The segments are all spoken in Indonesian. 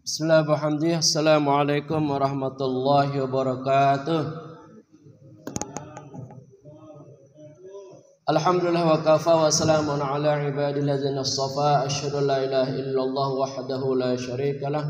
Bismillahirrahmanirrahim. Assalamualaikum warahmatullahi wabarakatuh. Alhamdulillah wa kafa wa salamun ala ibadil ladzina istafa. Asyhadu an la ilaha illallah wahdahu la syarika lah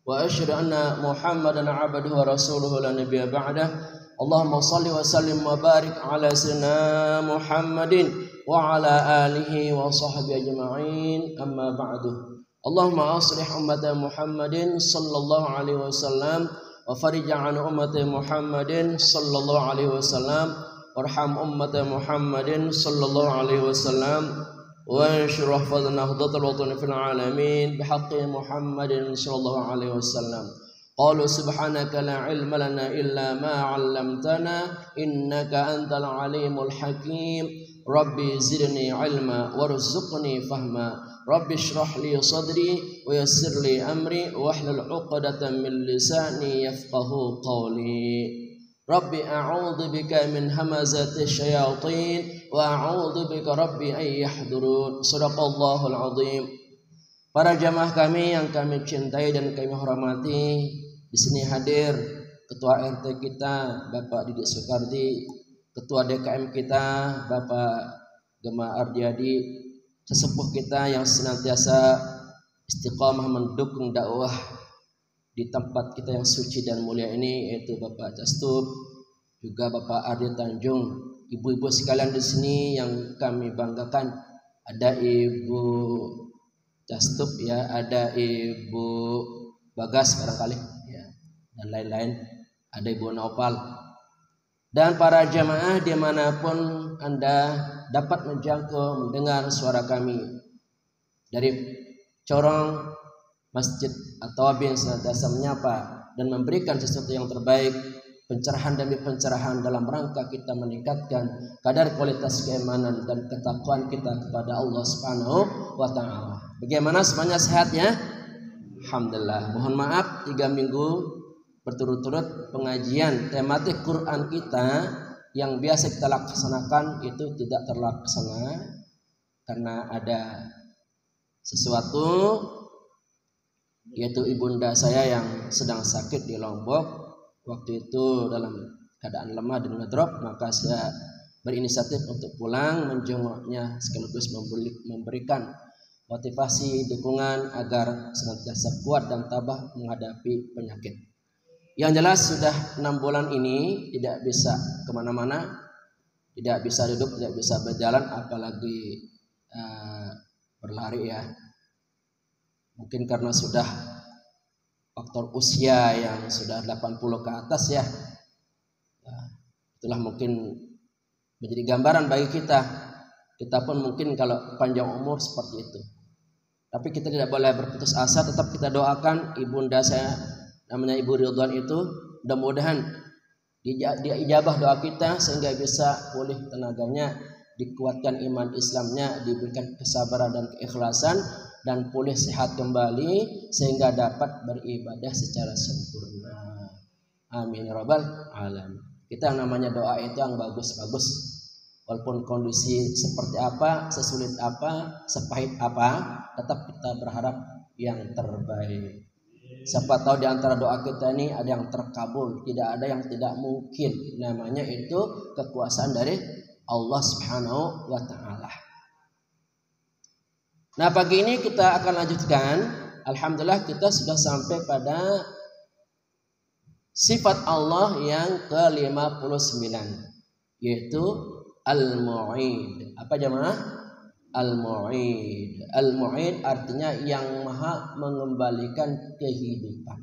wa asyhadu anna Muhammadan abduhu wa rasuluhu la nabiyya ba'dah. Allahumma shalli wa sallim wa barik ala sayyidina Muhammadin wa ala alihi wa sahbihi ajma'in. Amma ba'du. Allahumma aslih ummata Muhammadin sallallahu alaihi wasallam wa farij an ummati Muhammadin sallallahu alaihi wasallam warham ummata Muhammadin sallallahu alaihi wasallam wa anshrah fadlan hadatul watani fil alamin bihaqqi Muhammadin sallallahu alaihi wasallam. Qalu subhanaka la ilma lana illa ma 'allamtana innaka antal alimul hakim. Rabbi zidni ilma warzuqni fahma. Rabbi shrah li sadri wa yassir li amri wahlul 'uqdatam min lisani yafqahu qawli. Rabbi a'udzu bika min hamazati syayatin wa a'udzu bika rabbi ay yahdurun. Shadaqallahul azim. Para jamaah kami yang kami cintai dan kami hormati, di sini hadir Ketua RT kita Bapak Didik Soekardi, Ketua DKM kita Bapak Gema Ardiadi, sesepuh kita yang senantiasa istiqamah mendukung dakwah di tempat kita yang suci dan mulia ini, yaitu Bapak Castup, juga Bapak Ardi Tanjung, ibu-ibu sekalian di sini yang kami banggakan. Ada Ibu Castup ya, ada Ibu Bagas barangkali ya, dan lain-lain, ada Ibu Naupal, dan para jamaah dimanapun Anda dapat menjangkau mendengar suara kami dari corong masjid At-Tawabin, senantiasa menyapa dan memberikan sesuatu yang terbaik, pencerahan demi pencerahan dalam rangka kita meningkatkan kadar kualitas keimanan dan ketakwaan kita kepada Allah Subhanahu wa taala. Bagaimana semuanya, sehat ya? Alhamdulillah. Mohon maaf 3 minggu berturut-turut pengajian tematik Quran kita yang biasa kita laksanakan itu tidak terlaksana karena ada sesuatu, yaitu ibunda saya yang sedang sakit di Lombok. Waktu itu dalam keadaan lemah dan ngedrop, maka saya berinisiatif untuk pulang menjenguknya sekaligus memberikan motivasi, dukungan agar senantiasa kuat dan tabah menghadapi penyakit. Yang jelas sudah 6 bulan ini tidak bisa kemana-mana, tidak bisa duduk, tidak bisa berjalan, apalagi berlari ya. Mungkin karena sudah faktor usia yang sudah 80 ke atas ya. Itulah mungkin menjadi gambaran bagi kita. Kita pun mungkin kalau panjang umur seperti itu. Tapi kita tidak boleh berputus asa, tetap kita doakan ibunda saya namanya Ibu Ridwan itu, mudah-mudahan dia ijabah doa kita sehingga bisa pulih tenaganya, dikuatkan iman Islamnya, diberikan kesabaran dan keikhlasan, dan pulih sehat kembali sehingga dapat beribadah secara sempurna. Amin ya rabbal alamin. Kita yang namanya doa itu yang bagus-bagus. Walaupun kondisi seperti apa, sesulit apa, sepahit apa, tetap kita berharap yang terbaik. Siapa tahu di antara doa kita ini ada yang terkabul, tidak ada yang tidak mungkin. Namanya itu kekuasaan dari Allah Subhanahu wa taala. Nah, pagi ini kita akan lanjutkan. Alhamdulillah kita sudah sampai pada sifat Allah yang ke-59, yaitu Al-Mu'id. Apa jemaah? Al-Mu'id. Al-Mu'id artinya yang maha mengembalikan kehidupan.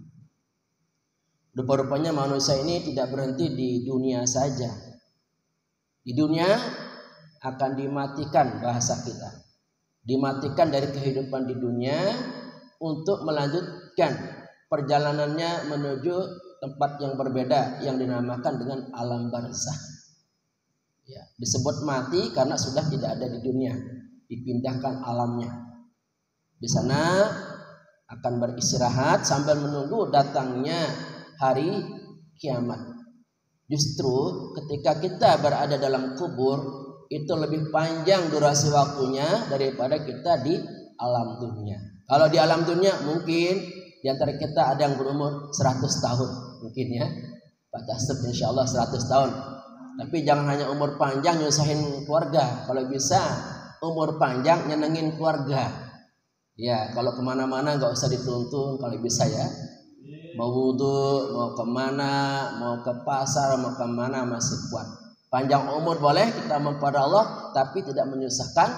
Rupa-rupanya manusia ini tidak berhenti di dunia saja. Di dunia akan dimatikan, bahasa kita. Dimatikan dari kehidupan di dunia untuk melanjutkan perjalanannya menuju tempat yang berbeda yang dinamakan dengan alam barzakh. Ya, disebut mati karena sudah tidak ada di dunia, dipindahkan alamnya. Di sana akan beristirahat sambil menunggu datangnya hari kiamat. Justru ketika kita berada dalam kubur itu lebih panjang durasi waktunya daripada kita di alam dunia. Kalau di alam dunia mungkin Di antara kita ada yang berumur 100 tahun mungkin ya. Pak Jasep insya Allah 100 tahun. Tapi jangan hanya umur panjang nyusahin keluarga. Kalau bisa umur panjang nyenengin keluarga. Ya, kalau kemana-mana nggak usah dituntun kalau bisa ya. Mau wudhu, mau kemana, mau ke pasar, mau kemana masih kuat. Panjang umur boleh kita kepada Allah, tapi tidak menyusahkan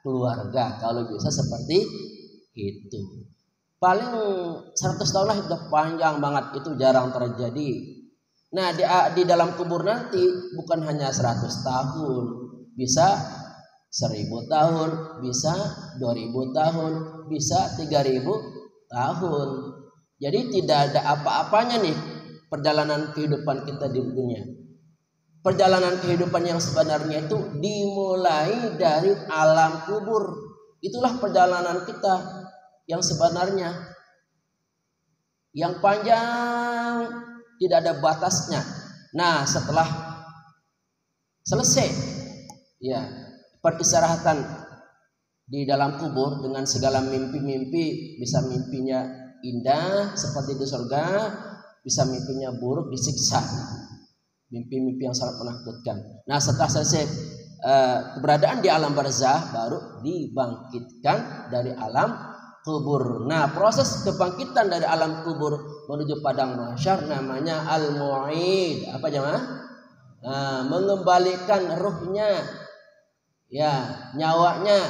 keluarga. Kalau bisa seperti itu. Paling 100 tahun lah udah panjang banget, itu jarang terjadi. Nah di dalam kubur nanti bukan hanya 100 tahun, bisa 1000 tahun, bisa 2000 tahun, bisa 3000 tahun. Jadi tidak ada apa-apanya nih perjalanan kehidupan kita di dunia. Perjalanan kehidupan yang sebenarnya itu dimulai dari alam kubur. Itulah perjalanan kita yang sebenarnya, yang panjang, tidak ada batasnya. Nah setelah selesai ya peristirahatan di dalam kubur dengan segala mimpi-mimpi, bisa mimpinya indah seperti di surga, bisa mimpinya buruk disiksa, mimpi-mimpi yang sangat menakutkan. Nah setelah selesai keberadaan di alam barzah, baru dibangkitkan dari alam kubur. Nah proses kebangkitan dari alam kubur menuju padang mahsyar namanya al-mu'id. Apa jemaah? Mengembalikan ruhnya, ya nyawanya.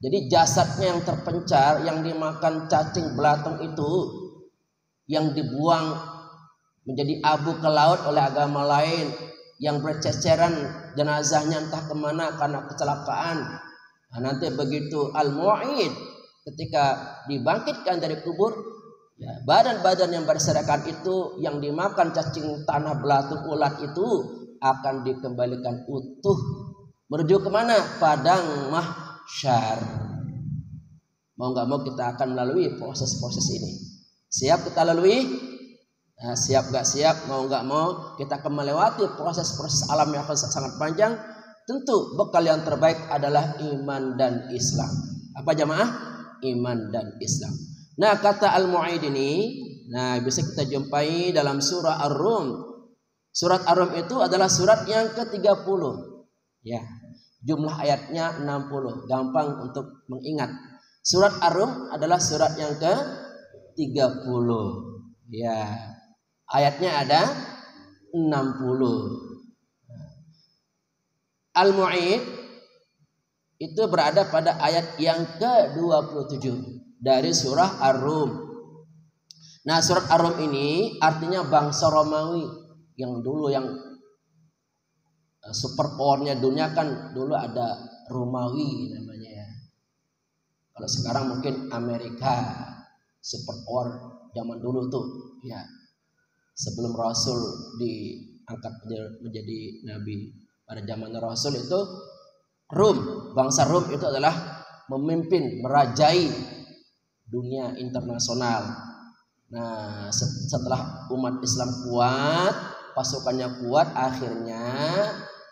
Jadi jasadnya yang terpencar, yang dimakan cacing belatung itu, yang dibuang menjadi abu ke laut oleh agama lain, yang berceceran jenazahnya entah kemana karena kecelakaan. Nah, nanti begitu al-mu'id, ketika dibangkitkan dari kubur, ya, badan-badan yang berserakan itu, yang dimakan cacing tanah belatung ulat itu akan dikembalikan utuh menuju kemana? Padang mahsyar. Mau nggak mau kita akan melalui proses-proses ini. Siap kita lalui? Nah, siap nggak siap, mau nggak mau kita akan melewati proses-proses alam yang sangat panjang. Tentu bekal yang terbaik adalah iman dan Islam. Apa jamaah? Iman dan Islam. Nah kata al-mu'id ini, nah bisa kita jumpai dalam surah Ar-Rum. Surat Ar-Rum itu adalah surat yang ke-30. Ya, jumlah ayatnya 60. Gampang untuk mengingat. Surat Ar-Rum adalah surat yang ke-30. Ya, ayatnya ada 60. Al-Mu'id itu berada pada ayat yang ke-27 dari surah Ar-Rum. Nah, surat Ar-Rum ini artinya bangsa Romawi yang dulu, yang super powernya dunia kan dulu ada Romawi namanya ya. Kalau sekarang mungkin Amerika super power zaman dulu tuh ya. Sebelum Rasul diangkat menjadi nabi pada zaman Rasul itu, Rum, bangsa Rum itu adalah memimpin, merajai dunia internasional. Nah, setelah umat Islam kuat, pasukannya kuat, akhirnya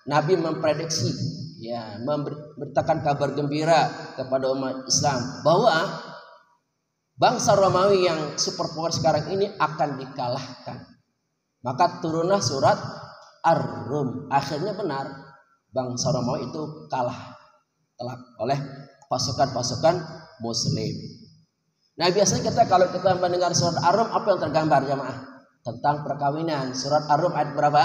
Nabi memprediksi, ya, memberitakan kabar gembira kepada umat Islam bahwa bangsa Romawi yang super power sekarang ini akan dikalahkan. Maka turunlah surat Ar-Rum. Akhirnya benar, bangsa Romawi itu kalah telak oleh pasukan-pasukan Muslim. Nah biasanya kita kalau kita mendengar surat Ar-Rum, apa yang tergambar jemaah? Tentang perkawinan. Surat Ar-Rum ayat berapa?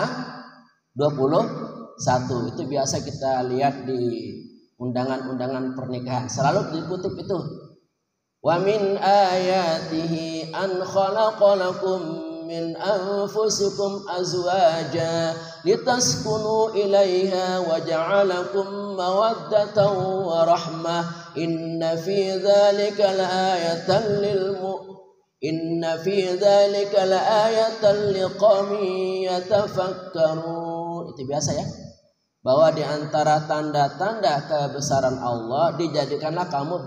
21. Itu biasa kita lihat di undangan-undangan pernikahan. Selalu dikutip itu. Wa min ayatihi an khalaqalakum min anfusikum azwaja litaskunu ilaiha wa ja'alakum mawaddatan wa rahmah inna fi dzalika laayatan liqaumin yatafakkarun. Itu biasa ya, bahwa di antara tanda-tanda kebesaran Allah dijadikanlah kamu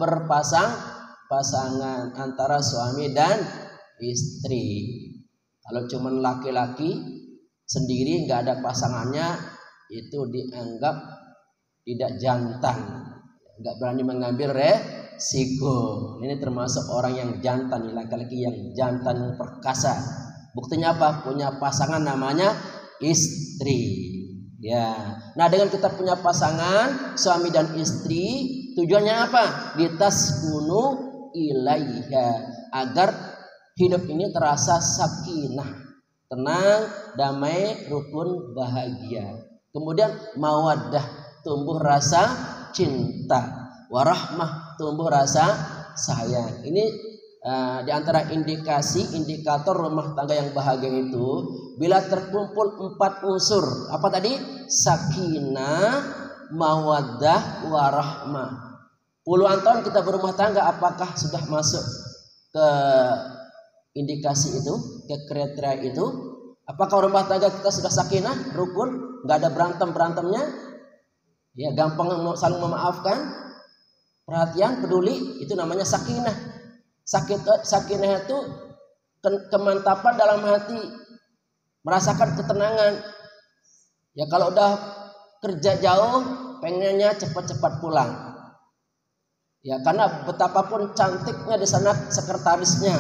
pasangan antara suami dan istri. Kalau cuma laki-laki sendiri nggak ada pasangannya, itu dianggap tidak jantan, nggak berani mengambil siku. Ini termasuk orang yang jantan, laki-laki yang jantan perkasa. Buktinya apa? Punya pasangan namanya istri. Ya. Nah, dengan kita punya pasangan suami dan istri, tujuannya apa? Litaskunu ilaiha, agar hidup ini terasa sakinah, tenang, damai, rukun, bahagia. Kemudian mawaddah, tumbuh rasa cinta, warahmah, tumbuh rasa sayang. Ini di antara indikator rumah tangga yang bahagia itu bila terkumpul 4 unsur. Apa tadi? Sakinah, mawaddah, warahmah. Puluhan tahun kita berumah tangga, apakah sudah masuk ke indikasi itu, ke kriteria itu? Apakah rumah tangga kita sudah sakinah, rukun, nggak ada berantemnya, ya gampang saling memaafkan, perhatian, peduli, itu namanya sakinah. Sakinah itu kemantapan dalam hati, merasakan ketenangan. Ya kalau udah kerja jauh, pengennya cepat-cepat pulang. Ya karena betapapun cantiknya di sana sekretarisnya,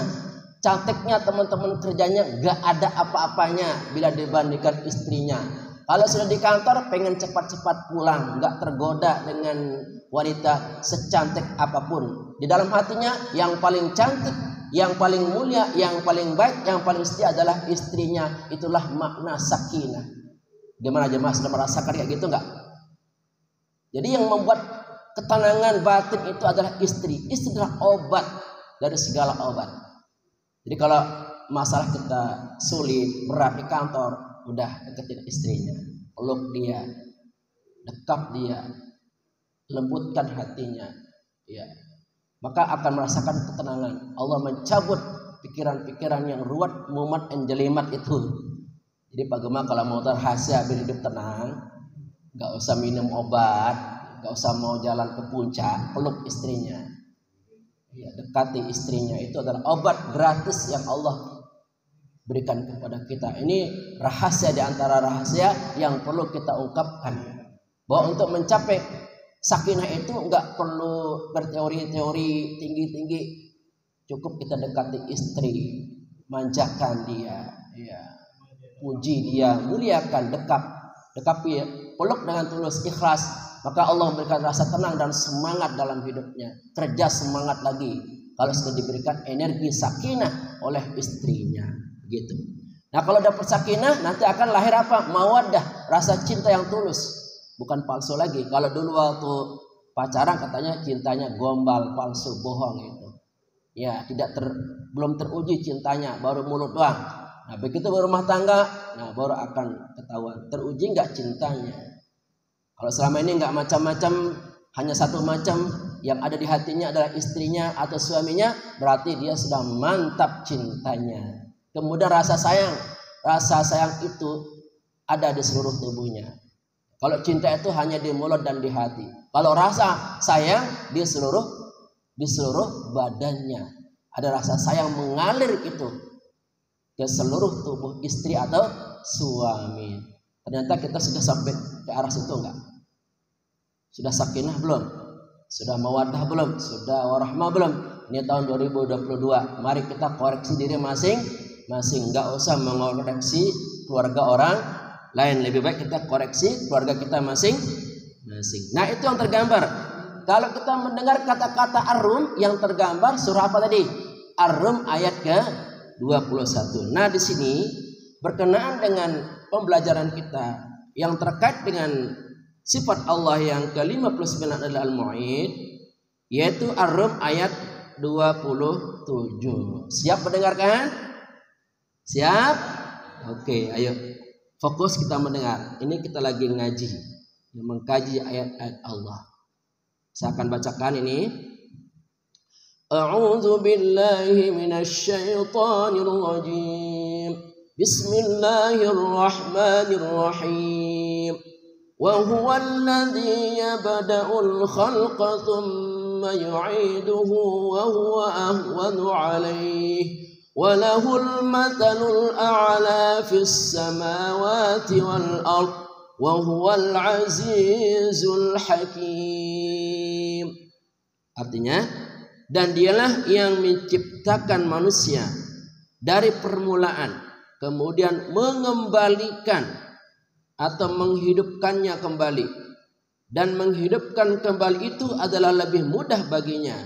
cantiknya teman-teman kerjanya, gak ada apa-apanya bila dibandingkan istrinya. Kalau sudah di kantor pengen cepat-cepat pulang, gak tergoda dengan wanita secantik apapun. Di dalam hatinya yang paling cantik, yang paling mulia, yang paling baik, yang paling setia adalah istrinya. Itulah makna sakinah. Gimana jemaah, sudah merasakan kayak gitu enggak? Jadi yang membuat ketenangan batin itu adalah istri. Istri adalah obat dari segala obat. Jadi kalau masalah kita sulit, berat di kantor, udah deketin istrinya, peluk dia, dekap dia, lembutkan hatinya, ya. Maka akan merasakan ketenangan. Allah mencabut pikiran-pikiran yang ruwet, mumet, jelimet itu. Jadi Pak Gema kalau mau rahasia biar hidup tenang, nggak usah minum obat, nggak usah mau jalan ke puncak, peluk istrinya, ya, dekati istrinya. Itu adalah obat gratis yang Allah berikan kepada kita. Ini rahasia di antara rahasia yang perlu kita ungkapkan. Bahwa untuk mencapai sakinah itu enggak perlu berteori-teori tinggi-tinggi. Cukup kita dekati istri, manjakan dia, ya, puji dia, muliakan, dekapi, ya, peluk dengan tulus, ikhlas. Maka Allah memberikan rasa tenang dan semangat dalam hidupnya. Kerja semangat lagi kalau sudah diberikan energi sakinah oleh istrinya. Gitu. Nah kalau dapat sakinah nanti akan lahir apa? Mawaddah, rasa cinta yang tulus, bukan palsu lagi. Kalau dulu waktu pacaran katanya cintanya gombal, palsu, bohong itu. Ya belum teruji cintanya, baru mulut doang. Nah begitu berumah tangga, nah baru akan ketahuan teruji nggak cintanya. Kalau selama ini nggak macam-macam, hanya satu macam yang ada di hatinya adalah istrinya atau suaminya, berarti dia sudah mantap cintanya. Kemudian rasa sayang itu ada di seluruh tubuhnya. Kalau cinta itu hanya di mulut dan di hati. Kalau rasa sayang di seluruh badannya. Ada rasa sayang mengalir itu ke seluruh tubuh istri atau suami. Ternyata kita sudah sampai ke arah situ enggak? Sudah sakinah belum? Sudah mawaddah belum? Sudah warahmah belum? Ini tahun 2022. Mari kita koreksi diri masing-masing, nggak usah mengoreksi keluarga orang lain. Lebih baik kita koreksi keluarga kita masing-masing. Nah itu yang tergambar. Kalau kita mendengar kata-kata Ar-Rum yang tergambar surah apa tadi? Ar-Rum ayat ke-21. Nah di sini berkenaan dengan pembelajaran kita yang terkait dengan sifat Allah yang ke-59 adalah Al-Mu'id, yaitu Ar-Rum ayat 27. Siap mendengarkan? Siap? Oke, ayo fokus kita mendengar. Ini kita lagi ngaji, mengkaji ayat-ayat Allah. Saya akan bacakan ini. A'udzu billahi minasy syaithanir rajim. Bismillahirrahmanirrahim. Wa huwal ladzi yabda'ul khalqa tsumma yu'iduhu wa huwa ahwanu 'alaihi. وله المثل الأعلى في السماوات والأرض وهو العزيز الحكيم. Artinya Dan dialah yang menciptakan manusia dari permulaan, kemudian mengembalikan atau menghidupkannya kembali. Dan menghidupkan kembali itu adalah lebih mudah baginya.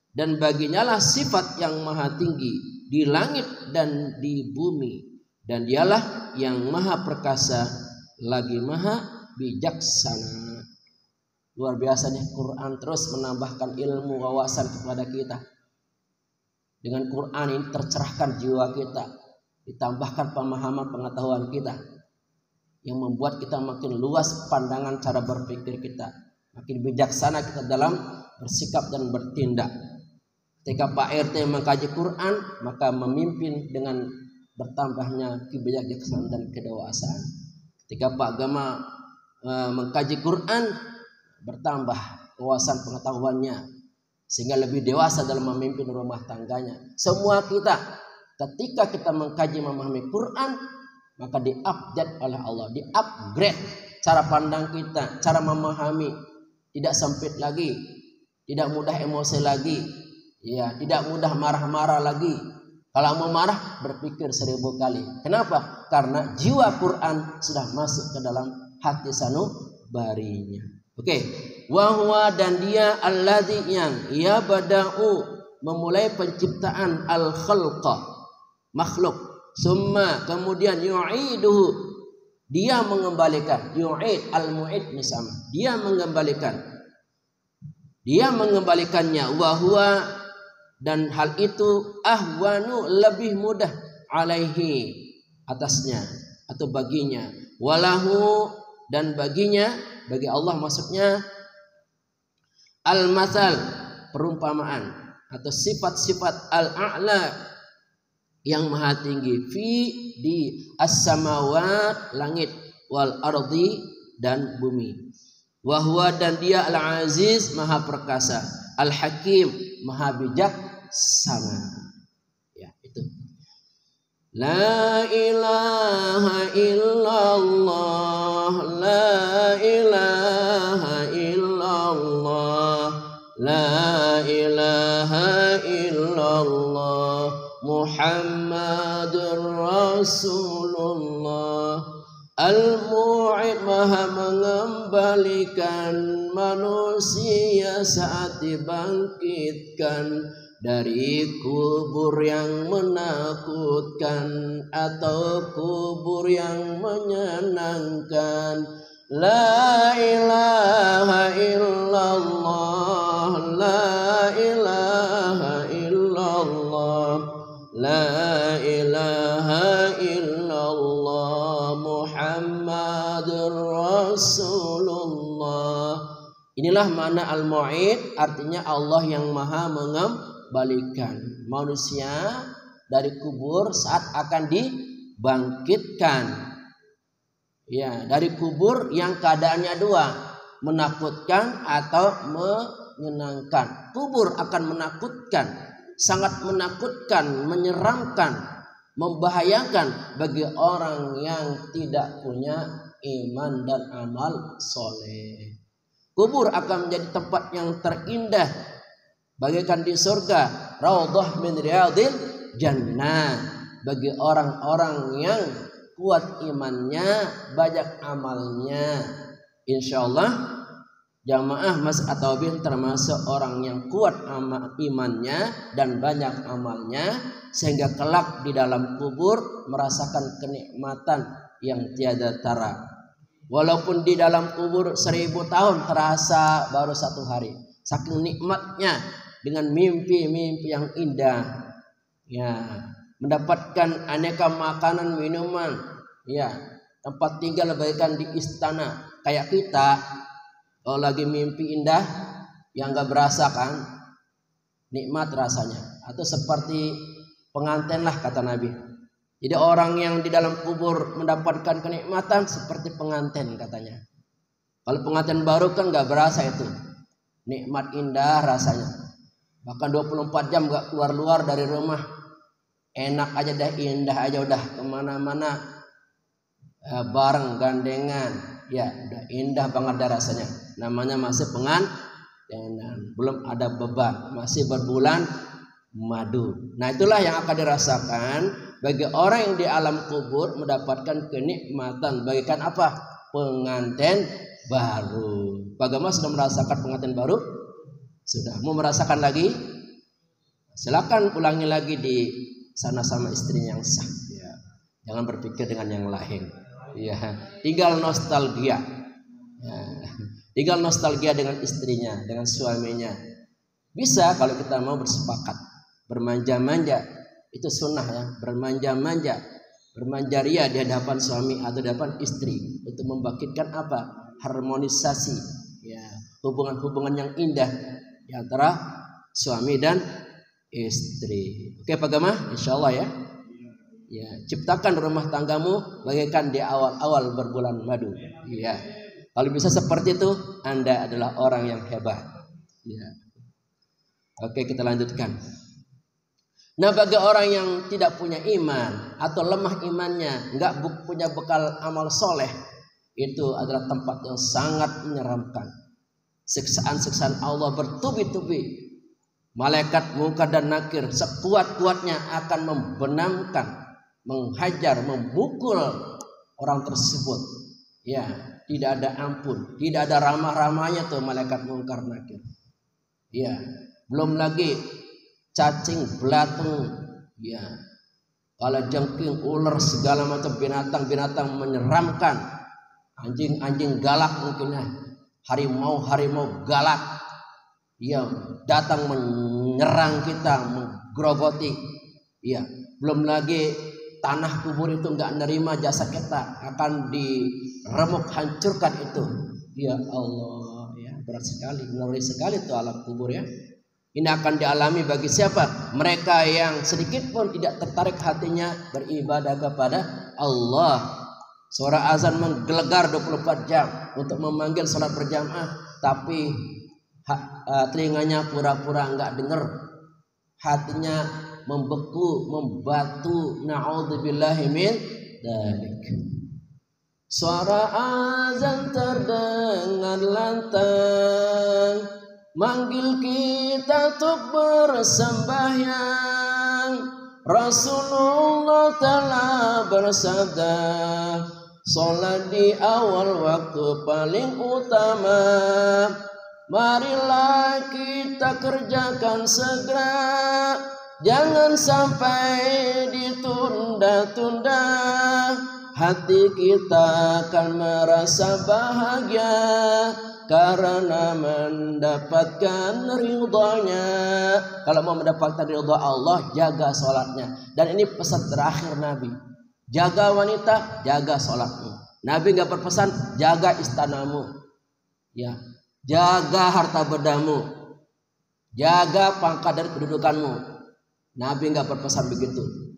Dan baginya lah sifat yang maha tinggi di langit dan di bumi. Dan dialah yang maha perkasa lagi maha bijaksana. Luar biasa nih, Quran terus menambahkan ilmu wawasan kepada kita. Dengan Quran ini tercerahkan jiwa kita, ditambahkan pemahaman pengetahuan kita, yang membuat kita makin luas pandangan cara berpikir kita, makin bijaksana kita dalam bersikap dan bertindak. Ketika Pak RT mengkaji Quran, maka memimpin dengan bertambahnya kebijaksanaan dan kedewasaan. Ketika Pak Gama mengkaji Quran, bertambah wawasan pengetahuannya sehingga lebih dewasa dalam memimpin rumah tangganya. Semua kita ketika kita mengkaji memahami Quran, maka di-update oleh Allah, di-upgrade cara pandang kita, cara memahami, tidak sempit lagi, tidak mudah emosi lagi, ya, tidak mudah marah-marah lagi. Kalau mau marah, berpikir 1000 kali. Kenapa? Karena jiwa Quran sudah masuk ke dalam hati sanubarinya. Oke, wahwa dan dia alladzi yang yabda'u memulai penciptaan al-khalqa makhluk. Summa kemudian yu'iduhu dia mengembalikan. Yu'id al-mu'id sama. Dia mengembalikannya. Wahwa dan hal itu ahwanu lebih mudah alaihi atasnya atau baginya. Walahu dan baginya, bagi Allah maksudnya al-masal perumpamaan atau sifat-sifat al-a'la yang maha tinggi di as-samawat langit wal ardi dan bumi. Wahwa dan dia al-aziz maha perkasa, al-hakim maha bijaksana. Ya, itu. La ilaha illallah, la ilaha illallah, la ilaha illallah, Muhammadur Rasulullah. Al-Mu'id maha mengembalikan manusia saat dibangkitkan dari kubur yang menakutkan atau kubur yang menyenangkan. La ilaha illallah, la ilaha illallah, la ilaha illallah, Muhammadur Rasulullah. Inilah makna al-mu'id, artinya Allah yang maha mengembalikan manusia dari kubur saat akan dibangkitkan. Ya, dari kubur yang keadaannya dua, menakutkan atau menyenangkan. Kubur akan menakutkan, sangat menakutkan, menyeramkan, membahayakan bagi orang yang tidak punya iman dan amal soleh. Kubur akan menjadi tempat yang terindah, bagaikan di surga, raudhah min riyadil jannah, bagi orang-orang yang kuat imannya, banyak amalnya. Insyaallah jamaah Mas At-Taubin termasuk orang yang kuat imannya dan banyak amalnya, sehingga kelak di dalam kubur merasakan kenikmatan yang tiada tara. Walaupun di dalam kubur 1000 tahun terasa baru 1 hari. Saking nikmatnya dengan mimpi-mimpi yang indah. Ya, mendapatkan aneka makanan, minuman, ya, tempat tinggal bagaikan di istana. Kayak kita kalau lagi mimpi indah yang gak berasa kan, nikmat rasanya. Atau seperti pengantin lah kata Nabi. Jadi orang yang di dalam kubur mendapatkan kenikmatan seperti pengantin katanya. Kalau pengantin baru kan gak berasa itu nikmat indah rasanya. Bahkan 24 jam gak keluar-luar dari rumah, enak aja dah, indah aja udah kemana-mana bareng gandengan, ya udah indah banget dah rasanya. Namanya masih belum ada beban, masih berbulan madu. Nah, itulah yang akan dirasakan bagi orang yang di alam kubur, mendapatkan kenikmatan bagaikan apa? Pengantin baru. Bagaimana sudah merasakan pengantin baru? Sudah. Mau merasakan lagi? Silakan ulangi lagi di sana sama istrinya yang sah. Ya. Jangan berpikir dengan yang lain. Ya. Tinggal nostalgia. Ya. Tinggal nostalgia dengan istrinya, dengan suaminya. Bisa kalau kita mau bersepakat. Bermanja-manja. Itu sunnah ya. Bermanja-manja. Bermanja-ria di hadapan suami atau di hadapan istri. Untuk membangkitkan apa? Harmonisasi. Ya. Hubungan-hubungan yang indah di antara suami dan istri. Oke Pak Gama? Insya Allah ya. Ya. Ciptakan rumah tanggamu bagaikan di awal-awal berbulan madu. Ya. Kalau bisa seperti itu, Anda adalah orang yang hebat. Ya. Oke, kita lanjutkan. Nah, bagi orang yang tidak punya iman atau lemah imannya, nggak punya bekal amal soleh, itu adalah tempat yang sangat menyeramkan. Siksaan-siksaan Allah bertubi-tubi. Malaikat Munkar dan Nakir sekuat-kuatnya akan membenamkan, menghajar, memukul orang tersebut. Ya. Tidak ada ampun, tidak ada ramah-ramahnya tuh malaikat Munkar Nakir. Ya, belum lagi cacing, belatung, ya, kalajengking, ular, segala macam binatang-binatang menyeramkan, anjing-anjing galak mungkin ya, harimau-harimau galak, ya, datang menyerang kita, menggerogoti, ya, belum lagi tanah kubur itu nggak nerima jasad kita, akan diremuk, hancurkan itu. Ya Allah, ya berat sekali, ngeri sekali itu alam kubur ya. Ini akan dialami bagi siapa? Mereka yang sedikit pun tidak tertarik hatinya beribadah kepada Allah. Suara azan menggelegar 24 jam untuk memanggil salat berjamaah, tapi telinganya pura-pura nggak dengar, hatinya membeku, membatu. Na'udzubillahi min dzalik. Suara azan terdengar lantang, manggil kita untuk bersembahyang. Rasulullah telah bersabda, salat di awal waktu paling utama. Marilah kita kerjakan segera, jangan sampai ditunda-tunda. Hati kita akan merasa bahagia karena mendapatkan ridhonya. Kalau mau mendapatkan ridho Allah, jaga sholatnya. Dan ini pesan terakhir Nabi. Jaga wanita, jaga sholatmu. Nabi gak berpesan jaga istanamu, ya, jaga harta bendamu, jaga pangkat dari kedudukanmu. Nabi nggak berpesan begitu.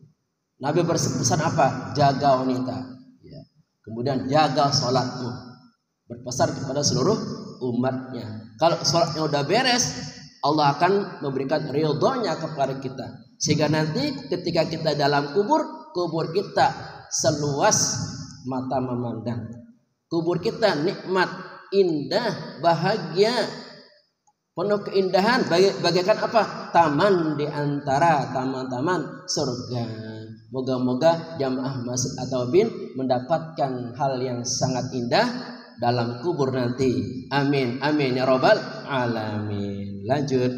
Nabi berpesan apa? Jaga wanita. Ya. Kemudian jaga sholatmu. Berpesan kepada seluruh umatnya. Kalau sholatnya udah beres, Allah akan memberikan ridhonya kepada kita. Sehingga nanti ketika kita dalam kubur, kubur kita seluas mata memandang. Kubur kita nikmat, indah, bahagia, penuh keindahan, bagaikan apa? Taman di antara taman-taman surga. Moga-moga jamaah Masjid At-Taubin mendapatkan hal yang sangat indah dalam kubur nanti. Amin, amin ya rabbal alamin. Lanjut.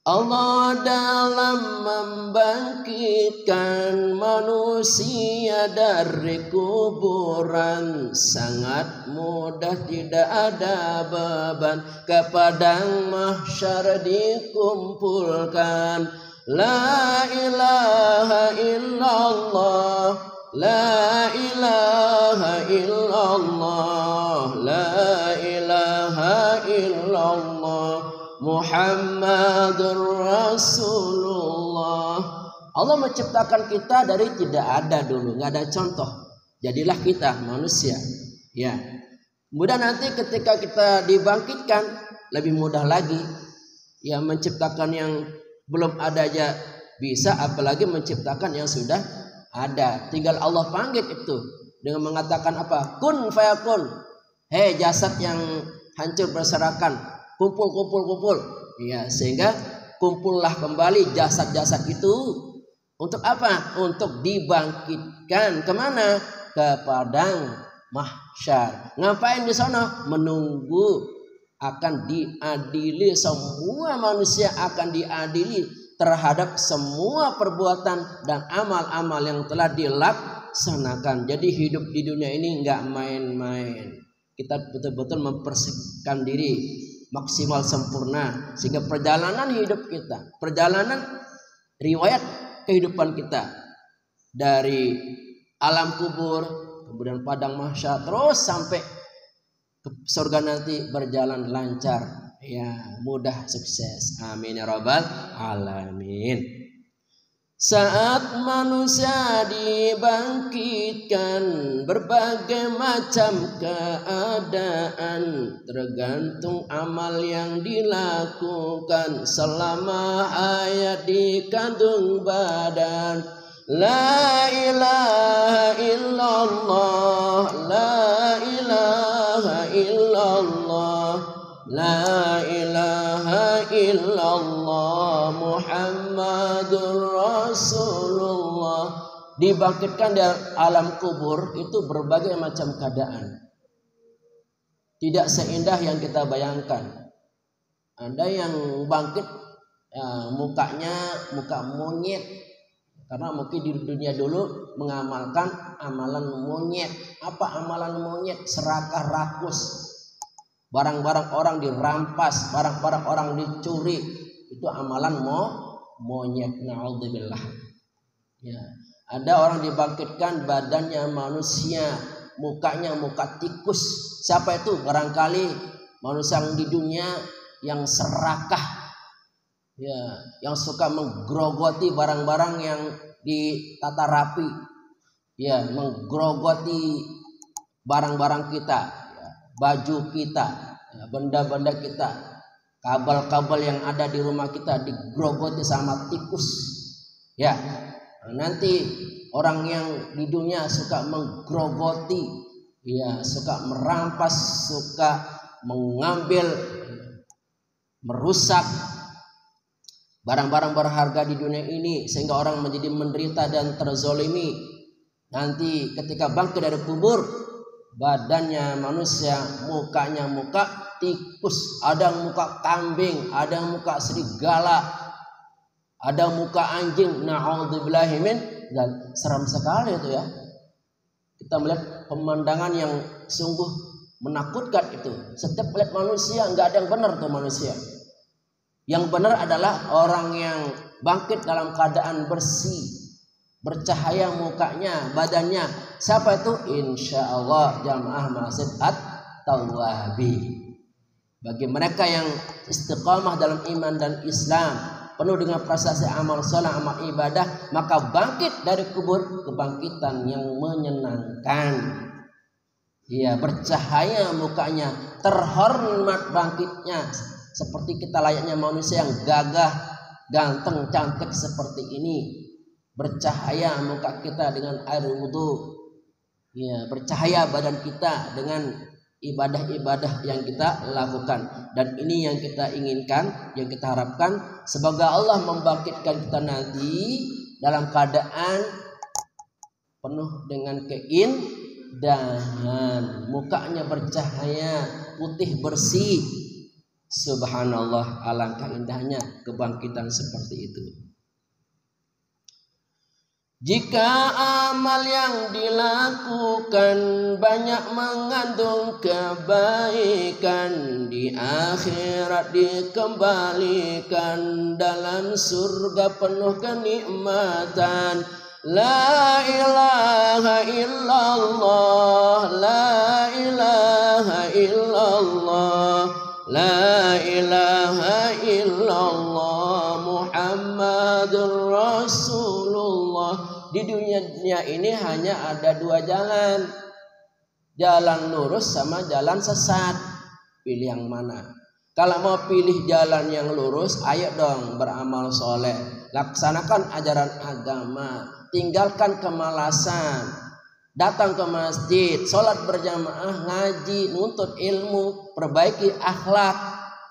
Allah dalam membangkitkan manusia dari kuburan sangat mudah, tidak ada beban. Ke padang mahsyar dikumpulkan. La ilaha illallah, la ilaha illallah, la ilaha illallah, Muhammadur Rasulullah. Allah menciptakan kita dari tidak ada dulu, nggak ada contoh. Jadilah kita manusia. Ya. Kemudian nanti ketika kita dibangkitkan lebih mudah lagi. Ya, menciptakan yang belum ada aja bisa, apalagi menciptakan yang sudah ada. Tinggal Allah panggil itu dengan mengatakan apa? Kun fayakun. Hei jasad yang hancur berserakan, kumpul. Ya, sehingga kumpullah kembali jasad-jasad itu untuk apa? Untuk dibangkitkan kemana? Ke padang mahsyar. Ngapain di sana? Menunggu akan diadili, semua manusia akan diadili terhadap semua perbuatan dan amal-amal yang telah dilaksanakan. Jadi hidup di dunia ini enggak main-main. Kita betul-betul mempersiapkan diri maksimal sempurna sehingga perjalanan hidup kita, perjalanan riwayat kehidupan kita dari alam kubur, kemudian padang mahsyar terus sampai ke surga nanti berjalan lancar, ya, mudah, sukses. Amin ya rabbal alamin. Saat manusia dibangkitkan, berbagai macam keadaan tergantung amal yang dilakukan selama hayat di kandung badan. La ilaha illallah, la ilaha illallah, la ilaha illallah Muhammadur Rasulullah. Dibangkitkan dari alam kubur itu berbagai macam keadaan, tidak seindah yang kita bayangkan. Ada yang bangkit ya, mukanya muka monyet, karena mungkin di dunia dulu mengamalkan amalan monyet. Apa amalan monyet? Serakah rakus, barang-barang orang dirampas, barang-barang orang dicuri. Itu amalan monyet. Na'udzubillah. Ya. Ada orang dibangkitkan badannya manusia, mukanya muka tikus. Siapa itu? Barangkali manusia yang di dunia yang serakah, ya, yang suka menggerogoti barang-barang yang ditata rapi, ya, menggerogoti barang-barang kita, ya, baju kita, ya, benda-benda kita, kabel-kabel yang ada di rumah kita digerogoti sama tikus, ya. Nanti orang yang di dunia suka menggerogoti, ya, suka merampas, suka mengambil, merusak barang-barang berharga di dunia ini sehingga orang menjadi menderita dan terzolimi. Nanti ketika bangkit dari kubur, badannya manusia, mukanya muka tikus, ada muka kambing, ada muka serigala, ada muka anjing. Na'udzubillahi min, dan seram sekali itu ya. Kita melihat pemandangan yang sungguh menakutkan itu. Setiap melihat manusia enggak ada yang benar tuh manusia. Yang benar adalah orang yang bangkit dalam keadaan bersih, bercahaya mukanya, badannya. Siapa itu? Insya Allah jamaah masjid at-Tawabi. Bagi mereka yang istiqamah dalam iman dan Islam, penuh dengan prestasi amal soleh, amal ibadah, maka bangkit dari kubur kebangkitan yang menyenangkan. Ya, bercahaya mukanya, terhormat bangkitnya, seperti kita layaknya manusia yang gagah, ganteng, cantik seperti ini. Bercahaya muka kita dengan air wudhu, ya, bercahaya badan kita dengan ibadah-ibadah yang kita lakukan. Dan ini yang kita inginkan, yang kita harapkan. Semoga Allah membangkitkan kita nanti dalam keadaan penuh dengan keindahan, mukanya bercahaya, putih bersih. Subhanallah, alangkah indahnya kebangkitan seperti itu. Jika amal yang dilakukan banyak mengandung kebaikan, di akhirat dikembalikan dalam surga penuh kenikmatan. La ilaha illallah, la ilaha illallah, la ilaha illallah Muhammadur Rasulullah. Di dunia ini hanya ada dua jalan, jalan lurus sama jalan sesat. Pilih yang mana? Kalau mau pilih jalan yang lurus, ayo dong beramal soleh, laksanakan ajaran agama, tinggalkan kemalasan, datang ke masjid, sholat berjamaah, ngaji, nuntut ilmu, perbaiki akhlak.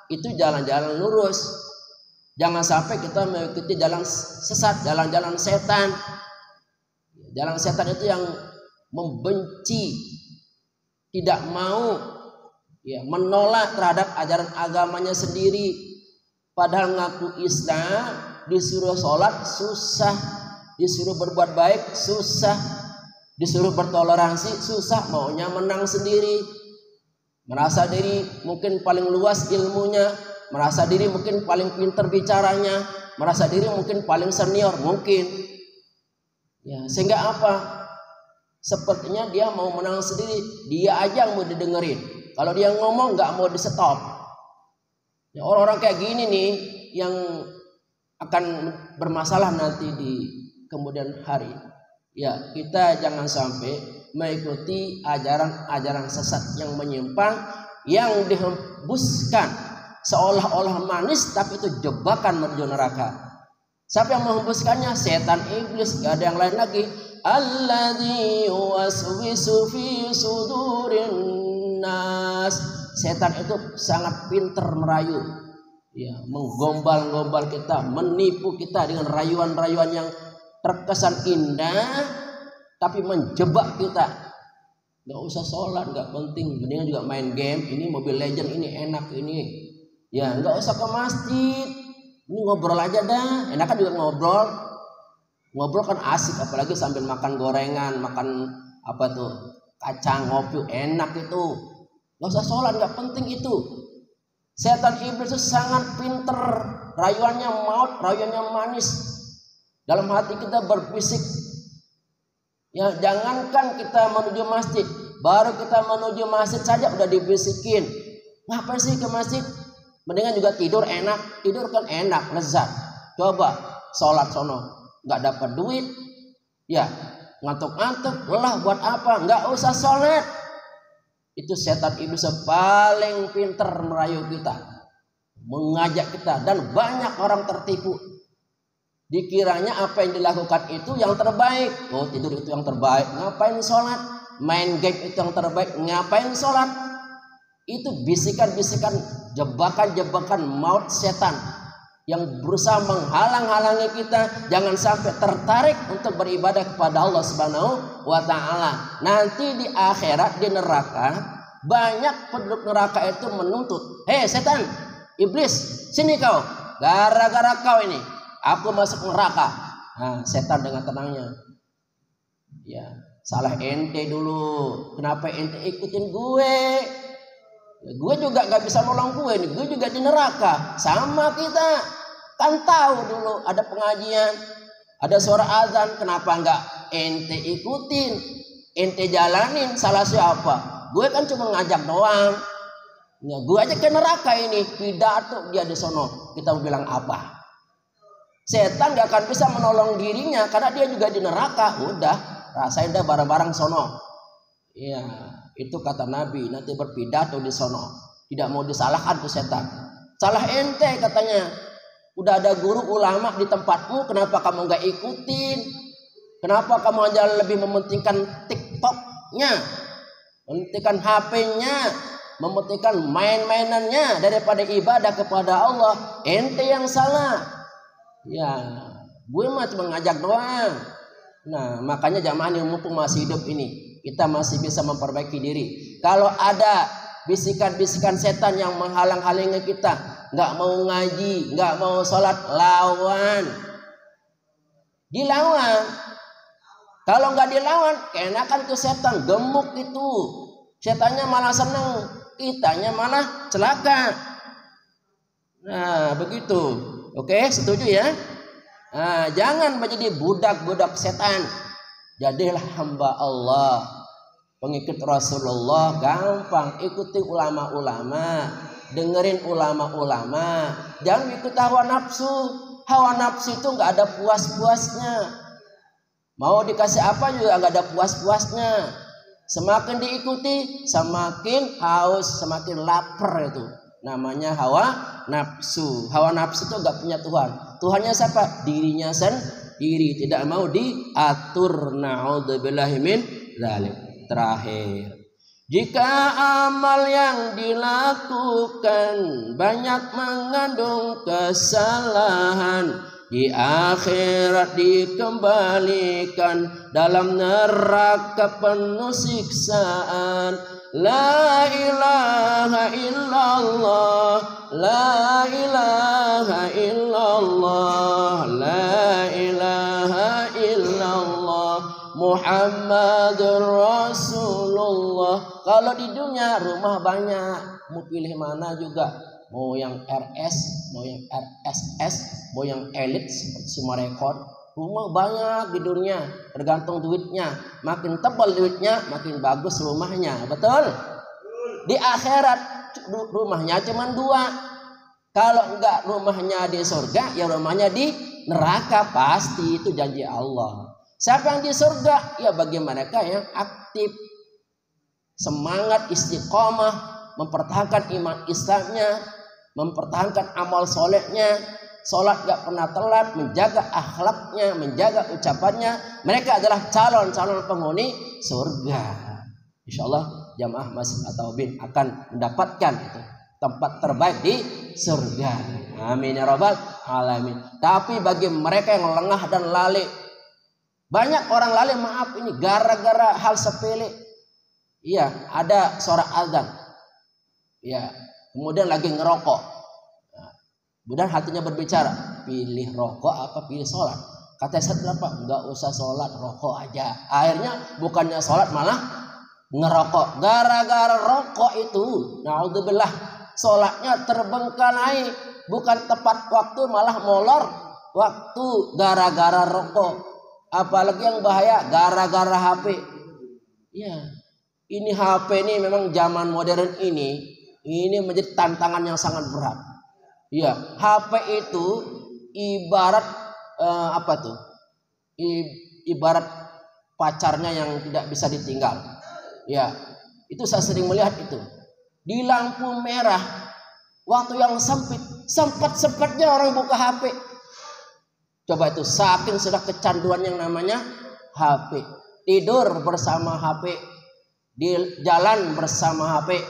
itu jalan-jalan lurus. Jangan sampai kita mengikuti jalan sesat, jalan-jalan setan. Jalan setan itu yang membenci, tidak mau, menolak terhadap ajaran agamanya sendiri. Padahal ngaku Islam, disuruh sholat susah, disuruh berbuat baik susah, disuruh bertoleransi susah, maunya menang sendiri. Merasa diri mungkin paling luas ilmunya, merasa diri mungkin paling pintar bicaranya, merasa diri mungkin paling senior mungkin. Sehingga apa? Sepertinya dia mau menang sendiri, dia aja yang mau didengerin. Kalau dia ngomong nggak mau di stop. Orang-orang kayak gini nih yang akan bermasalah nanti di kemudian hari. Kita jangan sampai mengikuti ajaran-ajaran sesat yang menyimpang, yang dihembuskan seolah-olah manis tapi itu jebakan menuju neraka. Siapa yang menghembuskannya? Setan iblis, gak ada yang lain lagi. Alladzi yuwaswisu fi sudurin nas. Setan itu sangat pintar merayu, menggombal-gombal kita, menipu kita dengan rayuan-rayuan yang terkesan indah tapi menjebak kita. Gak usah sholat, gak penting, mendingan juga main game. Ini Mobile Legend, ini enak ini. Gak usah ke masjid, ini ngobrol aja dah. Enak kan juga ngobrol. Ngobrol kan asik, apalagi sambil makan gorengan, makan kacang, ngopi, enak itu. Gak usah sholat, gak penting itu. Setan iblis itu sangat pinter, rayuannya maut, rayuannya manis. Dalam hati kita berbisik, jangankan kita menuju masjid, baru kita menuju masjid saja udah dibisikin. Ngapain sih ke masjid? Mendingan juga tidur enak, tidur kan enak, lezat. Coba sholat sono, nggak dapat duit, ngantuk-ngantuk, lelah buat apa? Nggak usah sholat. Itu setan iblis paling pinter merayu kita, mengajak kita, dan banyak orang tertipu. Dikiranya apa yang dilakukan itu yang terbaik. Tidur itu yang terbaik, ngapain sholat? Main game itu yang terbaik, ngapain sholat? Itu bisikan-bisikan, jebakan-jebakan maut setan yang berusaha menghalang-halangi kita jangan sampai tertarik untuk beribadah kepada Allah Subhanahu wa ta'ala. Nanti di akhirat, di neraka, banyak penduduk neraka itu menuntut, "Hei setan, iblis, sini kau, gara-gara kau ini aku masuk neraka." Setan dengan tenangnya, salah ente dulu, kenapa ente ikutin gue? Gue juga gak bisa nolong gue nih, gue juga di neraka. Sama kita, kan tahu dulu ada pengajian, ada suara azan, kenapa gak ente ikutin, ente jalanin? Salah siapa? Gue kan cuma ngajak doang. Gue aja ke neraka ini, pidato dia di sono, kita mau bilang apa? Setan gak akan bisa menolong dirinya karena dia juga di neraka. Udah, rasain dah bareng-bareng sono. Itu kata Nabi, nanti berpidato di sono. Tidak mau disalahkan tuh setan. Salah ente katanya. Udah ada guru ulama di tempatmu, kenapa kamu gak ikutin? Kenapa kamu aja lebih mementingkan TikToknya, mementingkan HP-nya, mementingkan main-mainannya daripada ibadah kepada Allah? Ente yang salah. Gue mah cuma ngajak doang. Makanya jamaah yang mumpung masih hidup ini, kita masih bisa memperbaiki diri. Kalau ada bisikan-bisikan setan yang menghalang-halangi kita, nggak mau ngaji, nggak mau sholat, lawan. Dilawan. Kalau nggak dilawan, keenakan tuh setan, gemuk itu. Setannya malah seneng, kitanya malah celaka. Begitu. Oke, setuju ya? Jangan menjadi budak-budak setan. Jadilah hamba Allah, pengikut Rasulullah. Gampang, ikuti ulama-ulama, dengerin ulama-ulama. Jangan ikut hawa nafsu. Hawa nafsu itu nggak ada puas-puasnya. Mau dikasih apa juga nggak ada puas-puasnya. Semakin diikuti, semakin haus, semakin lapar itu. Namanya hawa nafsu. Hawa nafsu itu nggak punya Tuhan. Tuhannya siapa? Dirinya sendiri, tidak mau diatur. Na'udzubillahi min dzalik. Terakhir, Jika amal yang dilakukan banyak mengandung kesalahan, di akhirat dikembalikan dalam neraka penuh siksaan. La ilaha illallah, la ilaha illallah, la ilaha illallah, Muhammadur Rasulullah. Kalau di dunia rumah banyak, mau pilih mana juga, mau yang RS, mau yang RSS, mau yang elit seperti Sumarekon. Rumah banyak di dunia, tergantung duitnya. Makin tebal duitnya, makin bagus rumahnya. Betul? Di akhirat rumahnya cuma 2. Kalau enggak rumahnya di surga, ya rumahnya di neraka. Pasti itu janji Allah. Siapa yang di surga? Ya bagi mereka yang aktif, semangat istiqomah, mempertahankan iman Islamnya, mempertahankan amal solehnya, sholat gak pernah telat, menjaga akhlaknya, menjaga ucapannya. Mereka adalah calon-calon penghuni surga. Insya Allah jamaah masjid At-Tawabin akan mendapatkan itu tempat terbaik di surga. Amin ya rabbal alamin. Tapi bagi mereka yang lengah dan lalai, banyak orang lalai, maaf ini gara-gara hal sepele. Iya, ada suara azan. Ya, kemudian lagi ngerokok. Kemudian hatinya berbicara, pilih rokok apa pilih sholat? Kata saya, kenapa? Enggak usah sholat, rokok aja. Akhirnya bukannya sholat malah ngerokok. Gara-gara rokok itu, naudzubillah, sholatnya terbengkalai. Bukan tepat waktu, malah molor waktu gara-gara rokok. Apalagi yang bahaya, gara-gara HP. Ya, ini HP ini memang zaman modern ini menjadi tantangan yang sangat berat. Ya, HP itu ibarat ibarat pacarnya yang tidak bisa ditinggal. Ya, itu saya sering melihat itu. Di lampu merah, waktu yang sempit, sempat-sempatnya orang buka HP. Coba itu, saking sudah kecanduan yang namanya HP. Tidur bersama HP, di jalan bersama HP,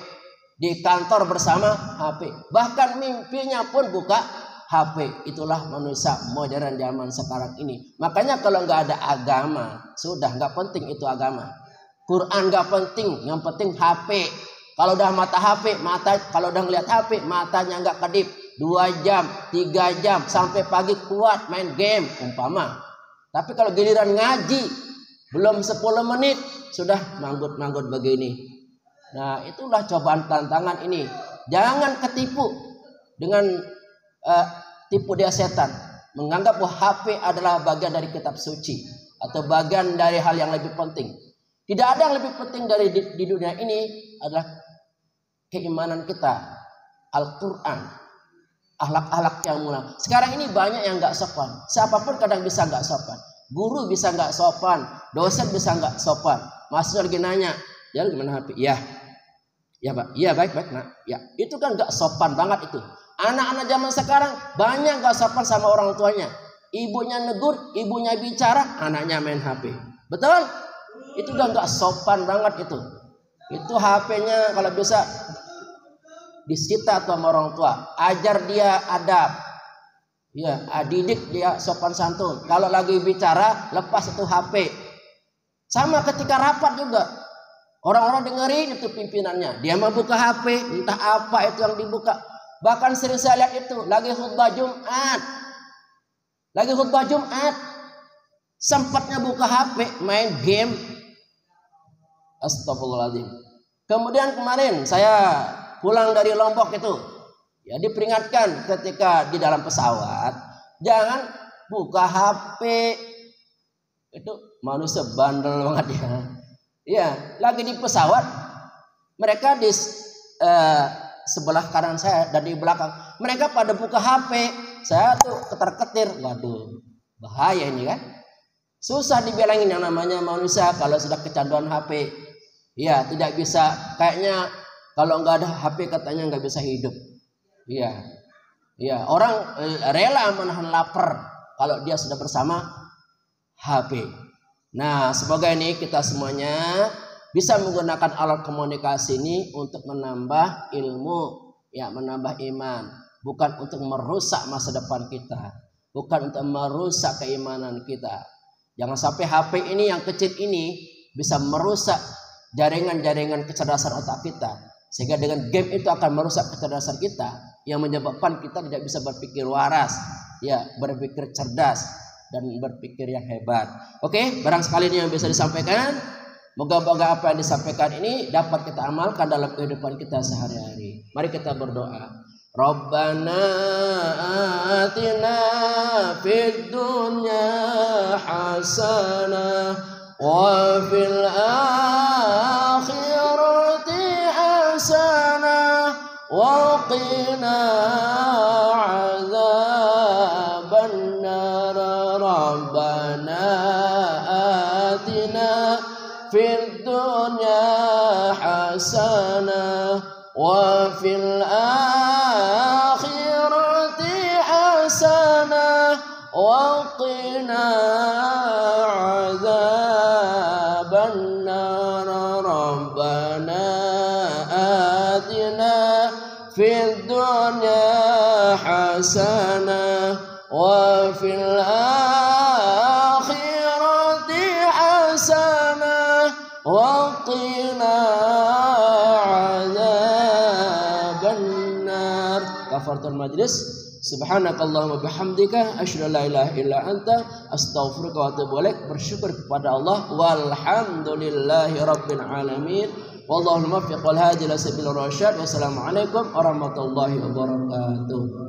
di kantor bersama HP, bahkan mimpinya pun buka HP. Itulah manusia modern zaman sekarang ini. Makanya kalau nggak ada agama, sudah nggak penting itu agama. Quran nggak penting, yang penting HP. Kalau udah kalau udah ngeliat HP, matanya nggak kedip 2 jam, 3 jam sampai pagi kuat main game umpama. Tapi kalau giliran ngaji belum 10 menit sudah manggut-manggut begini. Nah, itulah cobaan tantangan ini. Jangan ketipu dengan tipu daya setan, menganggap bahwa HP adalah bagian dari kitab suci atau bagian dari hal yang lebih penting. Tidak ada yang lebih penting dari di dunia ini adalah keimanan kita, Al-Quran, akhlak-akhlak yang mulia. Sekarang ini banyak yang nggak sopan. Siapapun kadang bisa nggak sopan. Guru bisa nggak sopan, dosen bisa nggak sopan. Mahasiswa lagi nanya, ya gimana HP? Ya Pak, iya baik nak. Ya, itu kan nggak sopan banget itu. Anak-anak zaman sekarang banyak nggak sopan sama orang tuanya. Ibunya negur, ibunya bicara, anaknya main HP. Betul? Itu udah nggak sopan banget itu. Itu HP-nya kalau bisa disita sama orang tua. Ajar dia adab. Ya, didik dia sopan santun. Kalau lagi bicara, lepas itu HP. Sama ketika rapat juga. Orang-orang dengerin itu pimpinannya. Dia mau buka HP, entah apa itu yang dibuka. Bahkan sering saya lihat itu, lagi khutbah Jumat. Sempatnya buka HP, main game. Astagfirullahaladzim. Kemudian kemarin saya pulang dari Lombok itu, ya diperingatkan ketika di dalam pesawat, jangan buka HP. Itu manusia bandel banget ya. Ya, lagi di pesawat, mereka di sebelah kanan saya dan di belakang, mereka pada buka HP. Saya tuh ketar-ketir, waduh, bahaya ini kan. Susah dibilangin yang namanya manusia kalau sudah kecanduan HP. Ya, tidak bisa, kayaknya kalau nggak ada HP katanya nggak bisa hidup. Iya, ya orang rela menahan lapar kalau dia sudah bersama HP. Nah, semoga ini kita semuanya bisa menggunakan alat komunikasi ini untuk menambah ilmu, ya, menambah iman, bukan untuk merusak masa depan kita, bukan untuk merusak keimanan kita. Jangan sampai HP ini yang kecil ini bisa merusak jaringan-jaringan kecerdasan otak kita, sehingga dengan game itu akan merusak kecerdasan kita yang menyebabkan kita tidak bisa berpikir waras, ya, berpikir cerdas dan berpikir yang hebat. Oke, barang sekali ini yang bisa disampaikan. Moga-moga apa yang disampaikan ini dapat kita amalkan dalam kehidupan kita sehari-hari. Mari kita berdoa. Rabbana atina fid dunya hasanah wa fil akhirati hasanah wa qina adzabannar. Rabbana atina fid dunya hasanah wa fil akhirati hasanah wa qina adzabannar. Rabbana atina fid dunya hasanah wa fil akhirati hasanah wa qina adzabannar. Kafaratul majlis. Subhanakallahumma bihamdika asyhadu an la ilaha illa anta astaghfiruka wa atubu ilaik. Bersyukur kepada Allah, walhamdulillahi rabbil alamin. Wallahul muwaffiq wal hadi ila sabilir rasyad. Wassalamualaikum warahmatullahi wabarakatuh.